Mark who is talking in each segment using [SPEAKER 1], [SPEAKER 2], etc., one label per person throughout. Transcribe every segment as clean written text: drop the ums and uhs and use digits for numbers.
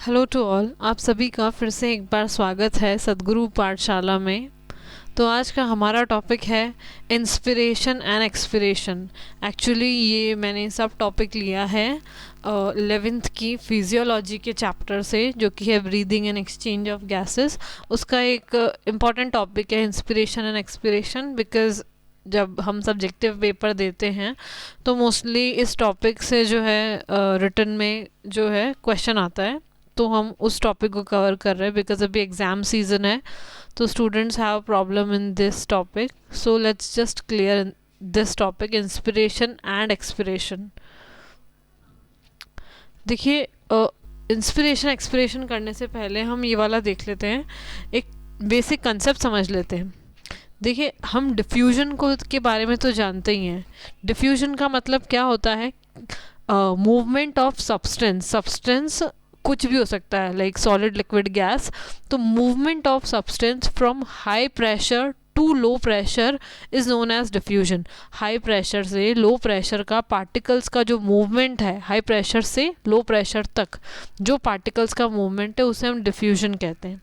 [SPEAKER 1] Hello to all, आप सभी का फिर से एक बार स्वागत है सद्गुरु पाठशाला में। तो आज का हमारा टॉपिक है इंस्पिरेशन एंड एक्सपिरेशन। एक्चुअली ये मैंने सब टॉपिक लिया है 11th की फिजियोलॉजी के चैप्टर से, जो कि है breathing and exchange of gases. उसका एक इम्पॉर्टेंट टॉपिक है इंस्पिरेशन एंड एक्सपिरेशन, बिकॉज जब हम सब्जेक्टिव पेपर देते हैं तो मोस्टली इस टॉपिक से जो है रिटन में जो है क्वेश्चन आता है, तो हम उस टॉपिक को कवर कर रहे हैं बिकॉज अभी एग्ज़ाम सीजन है, तो students have problem in this topic. So let's just clear this topic, inspiration and expiration. देखिए, इंस्पिरेशन एक्सपिरेशन करने से पहले हम ये वाला देख लेते हैं, एक बेसिक कंसेप्ट समझ लेते हैं। देखिए, हम डिफ्यूजन को के बारे में तो जानते ही हैं। डिफ्यूजन का मतलब क्या होता है? मूवमेंट ऑफ सब्सटेंस कुछ भी हो सकता है, लाइक सॉलिड, लिक्विड, गैस। तो movement of substance from high pressure to low pressure is known as diffusion. High pressure से लो प्रेशर का पार्टिकल्स का जो मूवमेंट है, हाई प्रेशर से लो प्रेशर तक जो पार्टिकल्स का मूवमेंट है, उसे हम डिफ्यूजन कहते हैं।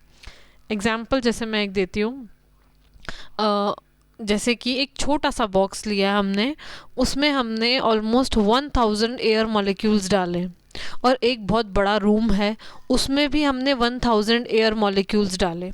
[SPEAKER 1] एग्जाम्पल जैसे मैं एक देती हूँ, जैसे कि एक छोटा सा बॉक्स लिया हमने, उसमें हमने ऑलमोस्ट 1000 एयर मॉलिक्यूल्स डाले, और एक बहुत बड़ा रूम है, उसमें भी हमने 1000 एयर मॉलिक्यूल्स डाले।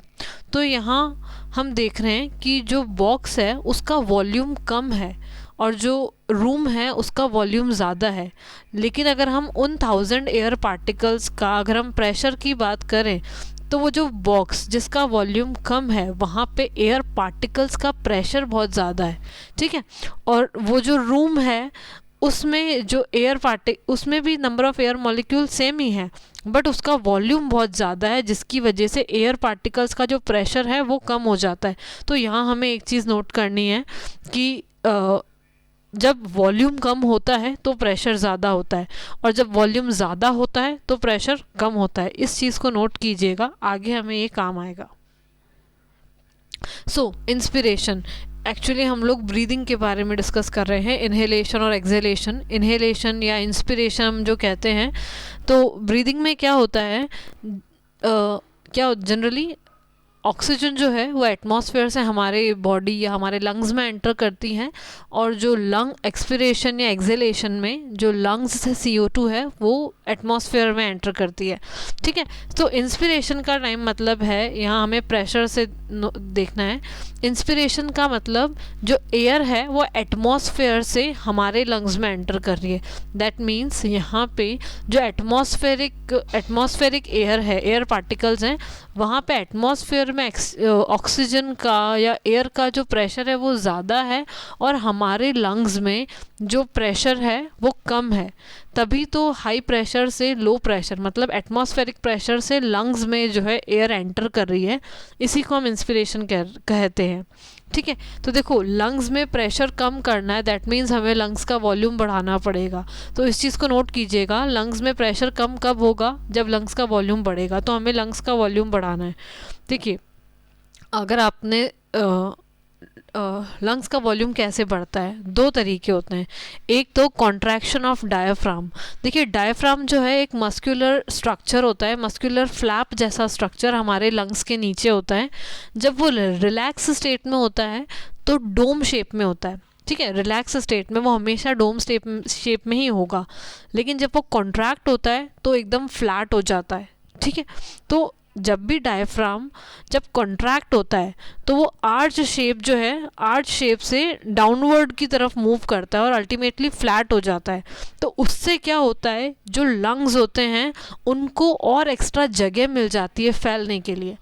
[SPEAKER 1] तो यहाँ हम देख रहे हैं कि जो बॉक्स है उसका वॉल्यूम कम है और जो रूम है उसका वॉल्यूम ज़्यादा है। लेकिन अगर हम उन 1000 एयर पार्टिकल्स का अगर हम प्रेशर की बात करें, तो वो जो बॉक्स जिसका वॉल्यूम कम है, वहाँ पे एयर पार्टिकल्स का प्रेशर बहुत ज़्यादा है, ठीक है। और वो जो रूम है उसमें जो उसमें भी number of air molecule same ही है, बट उसका वॉल्यूम बहुत ज़्यादा है, जिसकी वजह से एयर पार्टिकल्स का जो प्रेशर है वो कम हो जाता है। तो यहाँ हमें एक चीज़ नोट करनी है कि जब वॉल्यूम कम होता है तो प्रेशर ज़्यादा होता है, और जब वॉल्यूम ज़्यादा होता है तो प्रेशर कम होता है। इस चीज़ को नोट कीजिएगा, आगे हमें ये काम आएगा। सो इंस्पिरेशन, एक्चुअली हम लोग ब्रीदिंग के बारे में डिस्कस कर रहे हैं, इन्हेलेशन और एक्सहेलेशन। इन्हेलेशन या इंस्पिरेशन हम जो कहते हैं, तो ब्रीदिंग में क्या होता है, क्या जनरली ऑक्सीजन जो है वो एटमॉस्फेयर से हमारे बॉडी या हमारे लंग्स में एंटर करती हैं, और जो लंग एक्सपिरेशन या एक्सहेलेशन में जो लंग्स से CO2 है वो एटमॉस्फेयर में एंटर करती है, ठीक है। तो इंस्पिरेशन का टाइम मतलब है, यहाँ हमें प्रेशर से देखना है। इंस्पिरेशन का मतलब जो एयर है वो एटमॉस्फेयर से हमारे लंग्स में एंटर कर रही है। दैट मीन्स यहाँ पे जो एटमॉस्फेरिक एयर है, एयर पार्टिकल्स हैं, वहाँ पे एटमॉस्फेयर में ऑक्सीजन का या एयर का जो प्रेशर है वो ज़्यादा है, और हमारे लंग्स में जो प्रेशर है वो कम है। तभी तो हाई प्रेशर से लो प्रेशर, मतलब एटमॉस्फेरिक प्रेशर से लंग्स में जो है एयर एंटर कर रही है, इसी को हम इंस्पिरेशन कहते हैं, ठीक है। तो देखो, लंग्स में प्रेशर कम करना है, दैट मीन्स हमें लंग्स का वॉल्यूम बढ़ाना पड़ेगा। तो इस चीज़ को नोट कीजिएगा, लंग्स में प्रेशर कम कब होगा? जब लंग्स का वॉल्यूम बढ़ेगा। तो हमें लंग्स का वॉल्यूम बढ़ाना है। देखिए, अगर आपने लंग्स का वॉल्यूम कैसे बढ़ता है, दो तरीके होते हैं। एक तो कॉन्ट्रैक्शन ऑफ डायफ्राम। देखिए, डायफ्राम जो है एक मस्कुलर स्ट्रक्चर होता है, मस्कुलर फ्लैप जैसा स्ट्रक्चर हमारे लंग्स के नीचे होता है। जब वो रिलैक्स स्टेट में होता है तो डोम शेप में होता है, ठीक है। रिलैक्स स्टेट में वो हमेशा डोम शेप में ही होगा, लेकिन जब वो कॉन्ट्रैक्ट होता है तो एकदम फ्लैट हो जाता है, ठीक है। तो जब भी डायफ्राम जब कॉन्ट्रैक्ट होता है तो वो आर्च शेप जो है, आर्च शेप से डाउनवर्ड की तरफ मूव करता है और अल्टीमेटली फ्लैट हो जाता है। तो उससे क्या होता है, जो लंग्स होते हैं उनको और एक्स्ट्रा जगह मिल जाती है फैलने के लिए।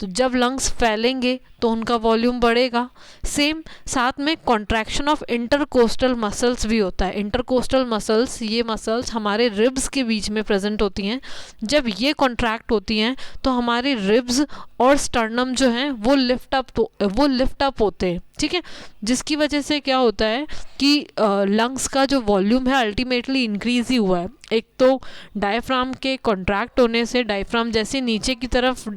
[SPEAKER 1] तो जब लंग्स फैलेंगे तो उनका वॉल्यूम बढ़ेगा। सेम साथ में कॉन्ट्रैक्शन ऑफ इंटरकोस्टल मसल्स भी होता है। इंटरकोस्टल मसल्स, ये मसल्स हमारे रिब्स के बीच में प्रेजेंट होती हैं। जब ये कॉन्ट्रैक्ट होती हैं तो हमारे रिब्स और स्टर्नम जो हैं वो लिफ्ट अप होते हैं, ठीक है। जिसकी वजह से क्या होता है कि लंग्स का जो वॉल्यूम है अल्टीमेटली इंक्रीज ही हुआ है। एक तो डायफ्राम के कॉन्ट्रैक्ट होने से डायफ्राम जैसे नीचे की तरफ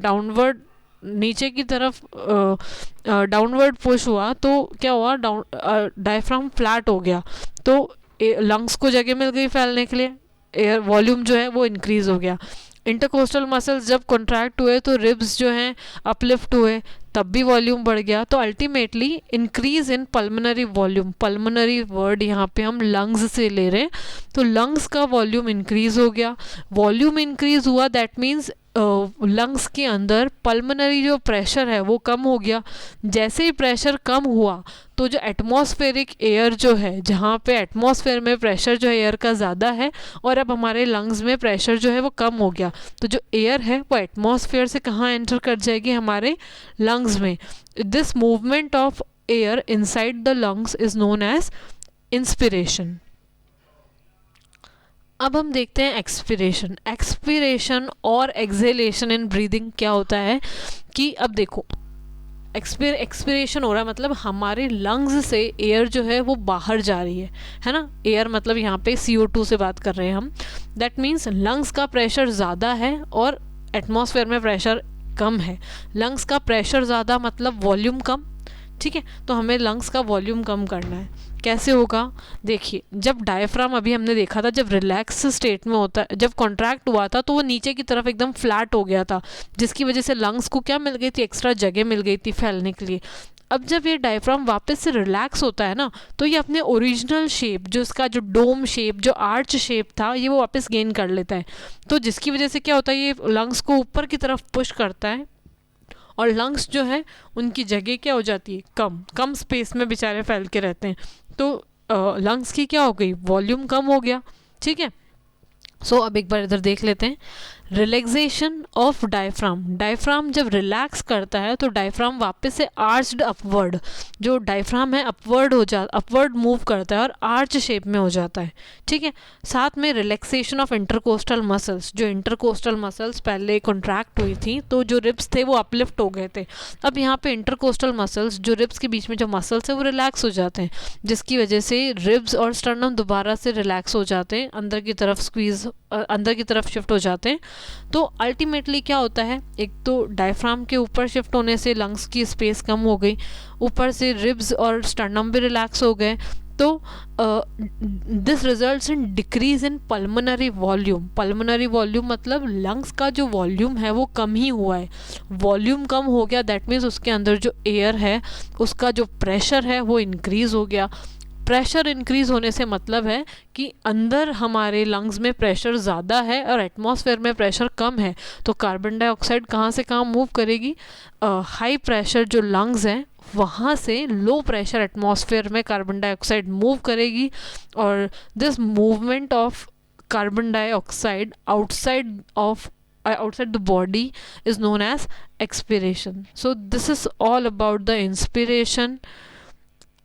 [SPEAKER 1] डाउनवर्ड पुश हुआ तो क्या हुआ, डायफ्राम फ्लैट हो गया, तो लंग्स को जगह मिल गई फैलने के लिए, एयर वॉल्यूम जो है वो इंक्रीज हो गया। इंटरकोस्टल मसल्स जब कॉन्ट्रैक्ट हुए तो रिब्स जो हैं अपलिफ्ट हुए, तब भी वॉल्यूम बढ़ गया। तो ultimately increase in pulmonary volume, pulmonary word यहाँ पे हम लंग्स से ले रहे हैं, तो लंग्स का वॉल्यूम इंक्रीज हो गया। वॉल्यूम इंक्रीज हुआ दैट मीन्स लंग्स के अंदर पल्मोनरी जो प्रेशर है वो कम हो गया। जैसे ही प्रेशर कम हुआ तो जो एटमॉस्फेरिक एयर जो है, जहाँ पे एटमॉस्फेयर में प्रेशर जो है एयर का ज़्यादा है और अब हमारे लंग्स में प्रेशर जो है वो कम हो गया, तो जो एयर है वो एटमॉस्फेयर से कहाँ एंटर कर जाएगी, हमारे लंग्स में। This movement of air inside the lungs is known as inspiration. अब हम देखते हैं एक्सपिरेशन। एक्सपिरेशन और एक्सहेलेशन इन ब्रीदिंग क्या होता है कि अब देखो एक्सपिरेशन हो रहा है मतलब हमारे लंग्स से एयर जो है वो बाहर जा रही है ना। एयर मतलब यहाँ पे CO2 से बात कर रहे हैं हम। दैट मीन्स लंग्स का प्रेशर ज़्यादा है और एटमॉस्फेयर में प्रेशर कम है। लंग्स का प्रेशर ज़्यादा मतलब वॉल्यूम कम, ठीक है। तो हमें लंग्स का वॉल्यूम कम करना है। कैसे होगा, देखिए जब डायफ्राम अभी हमने देखा था जब रिलैक्स स्टेट में होता है, जब कॉन्ट्रैक्ट हुआ था तो वो नीचे की तरफ एकदम फ्लैट हो गया था, जिसकी वजह से लंग्स को क्या मिल गई थी, एक्स्ट्रा जगह मिल गई थी फैलने के लिए। अब जब ये डायफ्राम वापस से रिलैक्स होता है ना तो ये अपने ओरिजिनल शेप, जो इसका जो डोम शेप, जो आर्च शेप था, ये वो वापस गेन कर लेता है। तो जिसकी वजह से क्या होता है, ये लंग्स को ऊपर की तरफ पुश करता है और लंग्स जो है उनकी जगह क्या हो जाती है, कम स्पेस में बेचारे फैल के रहते हैं। तो लंग्स की क्या हो गई, वॉल्यूम कम हो गया, ठीक है। सो अब एक बार इधर देख लेते हैं। रिलैक्सेशन ऑफ डायफ्राम, डायफ्राम जब रिलैक्स करता है तो डायफ्राम वापस से आर्च्ड अपवर्ड, जो डायफ्राम है अपवर्ड मूव करता है और आर्च शेप में हो जाता है, ठीक है। साथ में रिलैक्सेशन ऑफ इंटरकोस्टल मसल्स, जो इंटरकोस्टल मसल्स पहले कॉन्ट्रैक्ट हुई थी तो जो रिब्स थे वो अपलिफ्ट हो गए थे। अब यहाँ पे इंटरकोस्टल मसल्स, जो रिब्स के बीच में जो मसल्स है वो रिलैक्स हो जाते हैं, जिसकी वजह से रिब्स और स्टर्नम दोबारा से रिलैक्स हो जाते हैं, अंदर की तरफ स्क्वीज, अंदर की तरफ शिफ्ट हो जाते हैं। तो अल्टीमेटली क्या होता है, एक तो डायफ्राम के ऊपर शिफ्ट होने से लंग्स की स्पेस कम हो गई, ऊपर से रिब्स और स्टर्नम भी रिलैक्स हो गए। तो this results in decrease in pulmonary volume. Pulmonary volume मतलब लंग्स का जो वॉल्यूम है वो कम ही हुआ है, वॉल्यूम कम हो गया, दैट मीन्स उसके अंदर जो एयर है उसका जो प्रेशर है वो इंक्रीज हो गया। प्रेशर इंक्रीज होने से मतलब है कि अंदर हमारे लंग्स में प्रेशर ज़्यादा है और एटमॉस्फेयर में प्रेशर कम है, तो कार्बन डाइऑक्साइड कहाँ से कहाँ मूव करेगी, हाई प्रेशर जो लंग्स हैं वहाँ से लो प्रेशर एटमॉस्फेयर में कार्बन डाइऑक्साइड मूव करेगी। और this movement of carbon dioxide outside the body is known as expiration. So this is all about the inspiration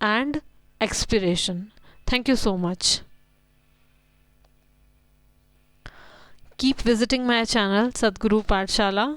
[SPEAKER 1] and expiration. Thank you so much. Keep visiting my channel Sadhguru Pathshala.